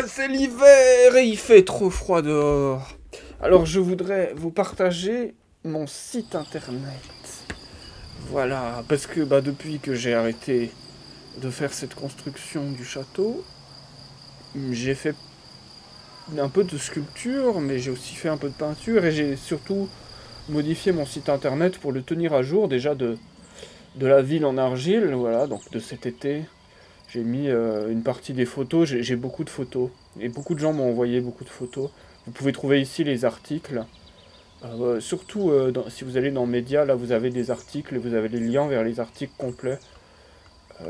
C'est l'hiver et il fait trop froid dehors. Alors je voudrais vous partager mon site internet. Voilà, parce que depuis que j'ai arrêté de faire cette construction du château, j'ai fait un peu de sculpture, mais j'ai aussi fait un peu de peinture et j'ai surtout modifié mon site internet pour le tenir à jour déjà de la ville en argile, voilà, donc de cet été. J'ai mis une partie des photos, j'ai beaucoup de photos. Et beaucoup de gens m'ont envoyé beaucoup de photos. Vous pouvez trouver ici les articles. Surtout si vous allez dans Médias, là vous avez des articles et vous avez les liens vers les articles complets.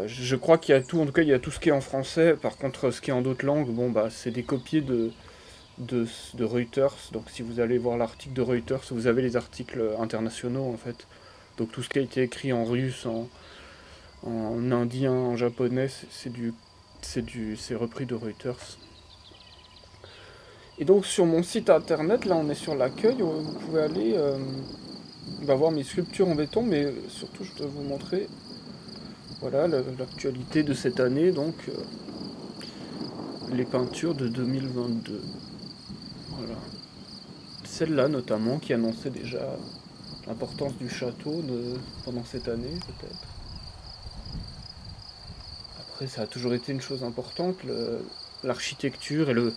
Je crois qu'il y a tout, en tout cas il y a tout ce qui est en français. Par contre ce qui est en d'autres langues, c'est des copiés de Reuters. Donc si vous allez voir l'article de Reuters, vous avez les articles internationaux en fait. Donc tout ce qui a été écrit en russe, en indien, en japonais, c'est repris de Reuters. Et donc sur mon site internet, là on est sur l'accueil, vous pouvez aller voir mes sculptures en béton, mais surtout je dois vous montrer voilà l'actualité de cette année, donc les peintures de 2022. Voilà. Celle-là notamment qui annonçait déjà l'importance du château pendant cette année peut-être. Après ça a toujours été une chose importante, l'architecture et le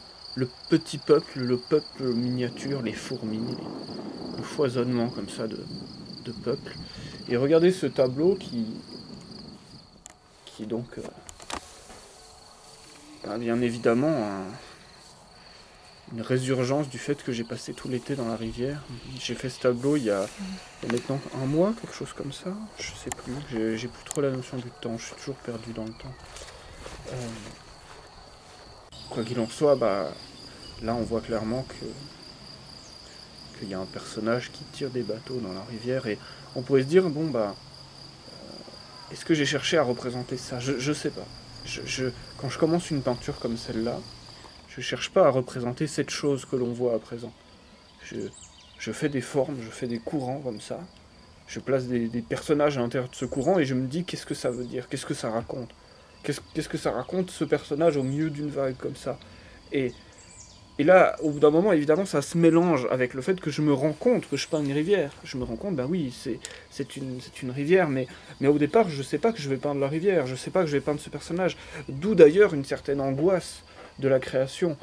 petit peuple, le peuple miniature, les fourmis, le foisonnement comme ça de peuple. Et regardez ce tableau qui est donc bien évidemment une résurgence du fait que j'ai passé tout l'été dans la rivière. J'ai fait ce tableau il y a maintenant un mois, quelque chose comme ça. Je sais plus, j'ai plus trop la notion du temps, je suis toujours perdu dans le temps. Quoi qu'il en soit, là on voit clairement qu'il y a un personnage qui tire des bateaux dans la rivière et on pourrait se dire, est-ce que j'ai cherché à représenter ça? Je sais pas. Quand je commence une peinture comme celle-là, je cherche pas à représenter cette chose que l'on voit à présent. Je fais des formes, je fais des courants comme ça, je place des personnages à l'intérieur de ce courant et je me dis qu'est-ce que ça veut dire, qu'est-ce que ça raconte. Qu'est-ce que ça raconte ce personnage au milieu d'une vague comme ça. Et là, au bout d'un moment, évidemment, ça se mélange avec le fait que je me rends compte que je peins une rivière. Je me rends compte, oui, c'est une rivière, mais au départ, je sais pas que je vais peindre la rivière, je sais pas que je vais peindre ce personnage. D'où d'ailleurs une certaine angoisse de la création.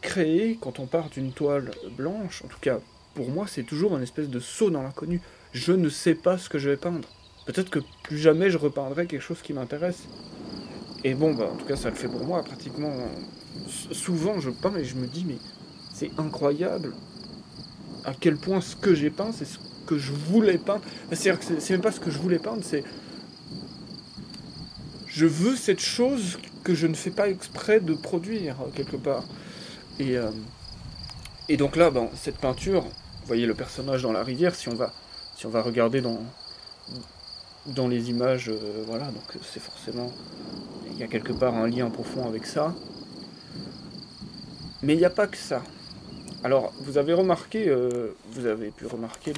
Créer, quand on part d'une toile blanche, en tout cas, pour moi, c'est toujours une espèce de saut dans l'inconnu. Je ne sais pas ce que je vais peindre. Peut-être que plus jamais je repeindrai quelque chose qui m'intéresse. Et en tout cas, ça le fait pour moi, pratiquement. Souvent, je peins et je me dis, mais c'est incroyable à quel point ce que j'ai peint, c'est ce que je voulais peindre. C'est-à-dire que c'est même pas ce que je voulais peindre, c'est... Je veux cette chose que je ne fais pas exprès de produire, quelque part. Et donc là, cette peinture, vous voyez le personnage dans la rivière, si on va regarder dans les images, voilà, donc c'est forcément... Il y a quelque part un lien profond avec ça. Mais il n'y a pas que ça. Alors, vous avez pu remarquer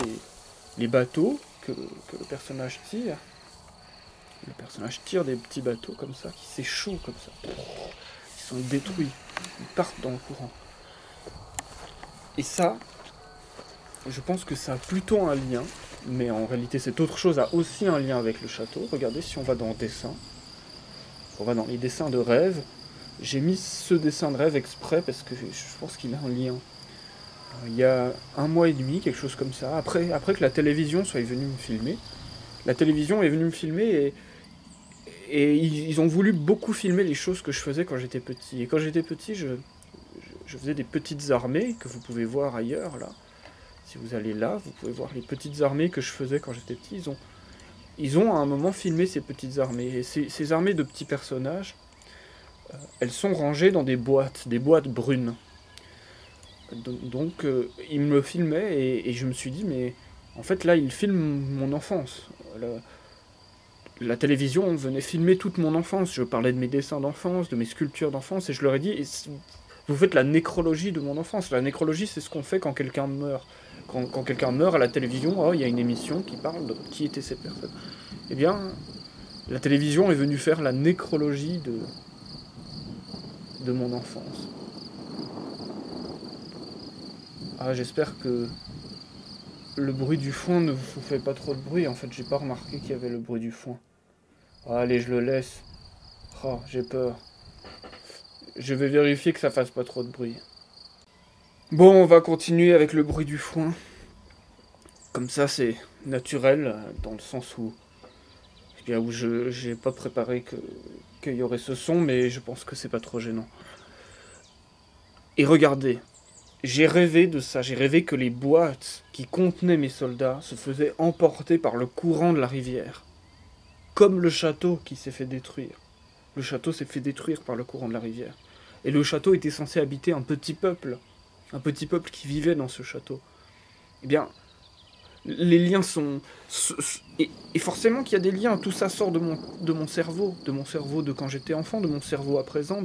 les bateaux que le personnage tire. Le personnage tire des petits bateaux comme ça, qui s'échouent comme ça. Ils sont détruits. Ils partent dans le courant. Et ça, je pense que ça a plutôt un lien, mais en réalité cette autre chose a aussi un lien avec le château. Regardez, si on va dans dessin, on va dans les dessins de rêve, j'ai mis ce dessin de rêve exprès parce que je pense qu'il a un lien. Il y a un mois et demi, quelque chose comme ça, après que la télévision soit venue me filmer. La télévision est venue me filmer et ils ont voulu beaucoup filmer les choses que je faisais quand j'étais petit. Et quand j'étais petit, je faisais des petites armées que vous pouvez voir ailleurs, là. Si vous allez là, vous pouvez voir les petites armées que je faisais quand j'étais petit. Ils ont à un moment filmé ces petites armées. Et ces armées de petits personnages, elles sont rangées dans des boîtes brunes. Donc ils me filmaient et je me suis dit, mais en fait là, ils filment mon enfance. La télévision venait filmer toute mon enfance. Je parlais de mes dessins d'enfance, de mes sculptures d'enfance, et je leur ai dit, vous faites la nécrologie de mon enfance. La nécrologie, c'est ce qu'on fait quand quelqu'un meurt. Quand quelqu'un meurt à la télévision, il y a une émission qui parle de qui était cette personne. Eh bien, la télévision est venue faire la nécrologie de mon enfance. Ah, j'espère que le bruit du foin ne vous fait pas trop de bruit. En fait, j'ai pas remarqué qu'il y avait le bruit du foin. Ah, allez, je le laisse. Oh, j'ai peur. Je vais vérifier que ça fasse pas trop de bruit. Bon, on va continuer avec le bruit du foin. Comme ça, c'est naturel, dans le sens où, eh bien, où je j'ai pas préparé qu'il y aurait ce son, mais je pense que c'est pas trop gênant. Et regardez, j'ai rêvé de ça, j'ai rêvé que les boîtes qui contenaient mes soldats se faisaient emporter par le courant de la rivière. Comme le château qui s'est fait détruire. Le château s'est fait détruire par le courant de la rivière. Et le château était censé habiter un petit peuple qui vivait dans ce château. Eh bien, les liens sont... Et forcément qu'il y a des liens, tout ça sort de mon cerveau de quand j'étais enfant, de mon cerveau à présent,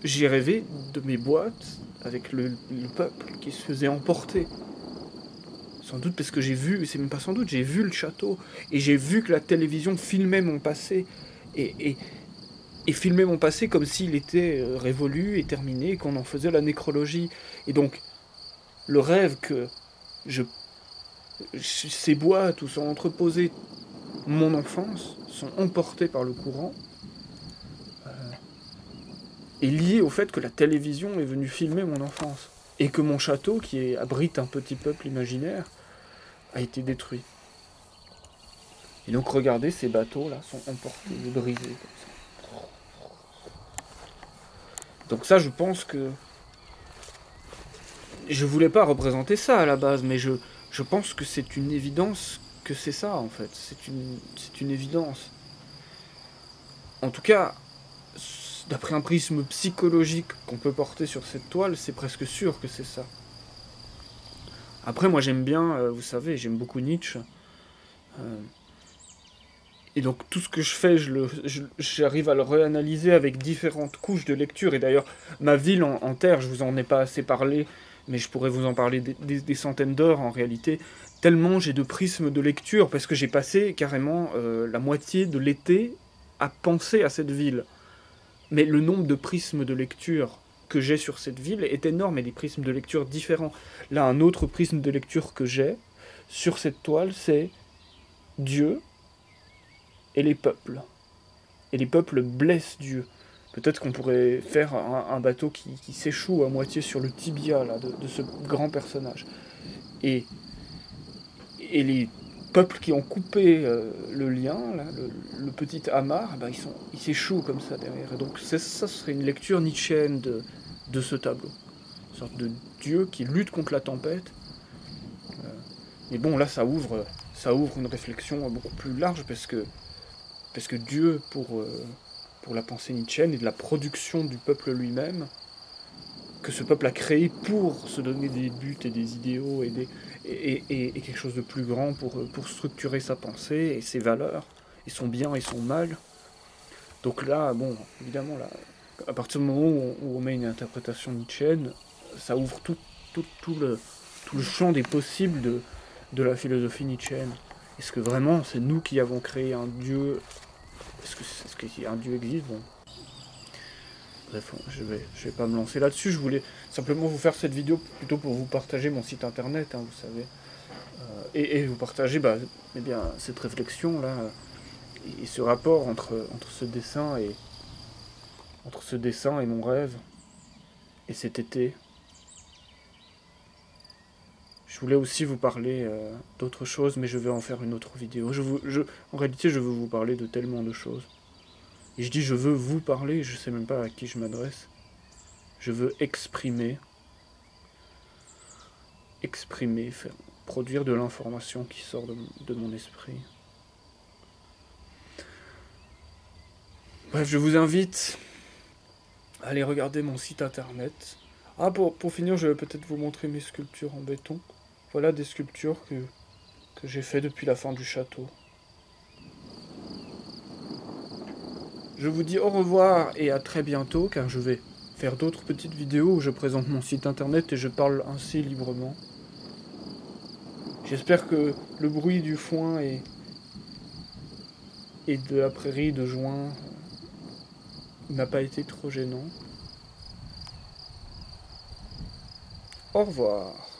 J'ai rêvé de mes boîtes avec le peuple qui se faisait emporter. Sans doute parce que j'ai vu, c'est même pas sans doute, j'ai vu le château, et j'ai vu que la télévision filmait mon passé, et filmait mon passé comme s'il était révolu et terminé, et qu'on en faisait la nécrologie. Et donc, le rêve que ces boîtes où sont entreposées mon enfance sont emportées par le courant, est lié au fait que la télévision est venue filmer mon enfance. Et que mon château, qui abrite un petit peuple imaginaire, a été détruit. Et donc regardez, ces bateaux-là sont emportés, brisés comme ça. Donc ça, je pense que... Je voulais pas représenter ça à la base, mais je pense que c'est une évidence que c'est ça, en fait. C'est une évidence. En tout cas, d'après un prisme psychologique qu'on peut porter sur cette toile, c'est presque sûr que c'est ça. Après, moi j'aime bien, vous savez, j'aime beaucoup Nietzsche. Et donc tout ce que je fais, j'arrive à le réanalyser avec différentes couches de lecture. Et d'ailleurs, ma ville en terre, je vous en ai pas assez parlé, mais je pourrais vous en parler des centaines d'heures en réalité. Tellement j'ai de prismes de lecture, parce que j'ai passé carrément la moitié de l'été à penser à cette ville. Mais le nombre de prismes de lecture que j'ai sur cette ville est énorme, et des prismes de lecture différents. Là, un autre prisme de lecture que j'ai sur cette toile, c'est Dieu et les peuples. Et les peuples blessent Dieu. Peut-être qu'on pourrait faire un bateau qui s'échoue à moitié sur le tibia là, de ce grand personnage. Et les peuples qui ont coupé le lien, là, le petit amarre, bah, ils s'échouent comme ça derrière. Et donc ça serait une lecture nietzschéenne de ce tableau. Une sorte de Dieu qui lutte contre la tempête. Mais bon, là, ça ouvre une réflexion beaucoup plus large, parce que Dieu, pour la pensée nietzschéenne, est de la production du peuple lui-même, que ce peuple a créé pour se donner des buts et des idéaux et quelque chose de plus grand pour structurer sa pensée et ses valeurs, et son bien et son mal. Donc là, bon, évidemment, là, à partir du moment où on met une interprétation nietzschéenne, ça ouvre tout le champ des possibles de la philosophie nietzschéenne. Est-ce que vraiment c'est nous qui avons créé un Dieu? Est-ce qu'un Dieu existe? Bon. Bref, je vais pas me lancer là-dessus. Je voulais simplement vous faire cette vidéo plutôt pour vous partager mon site internet, hein, vous savez. Et vous partager eh bien, cette réflexion-là, et ce rapport entre ce dessin et mon rêve, et cet été. Je voulais aussi vous parler d'autres choses, mais je vais en faire une autre vidéo. En réalité, je veux vous parler de tellement de choses. Et je dis je veux vous parler, je sais même pas à qui je m'adresse. Je veux exprimer, produire de l'information qui sort de mon esprit. Bref, je vous invite à aller regarder mon site internet. Ah, pour finir, je vais peut-être vous montrer mes sculptures en béton. Voilà des sculptures que j'ai fait depuis la fin du château. Je vous dis au revoir et à très bientôt, car je vais faire d'autres petites vidéos où je présente mon site internet et je parle ainsi librement. J'espère que le bruit du foin et de la prairie de juin n'a pas été trop gênant. Au revoir.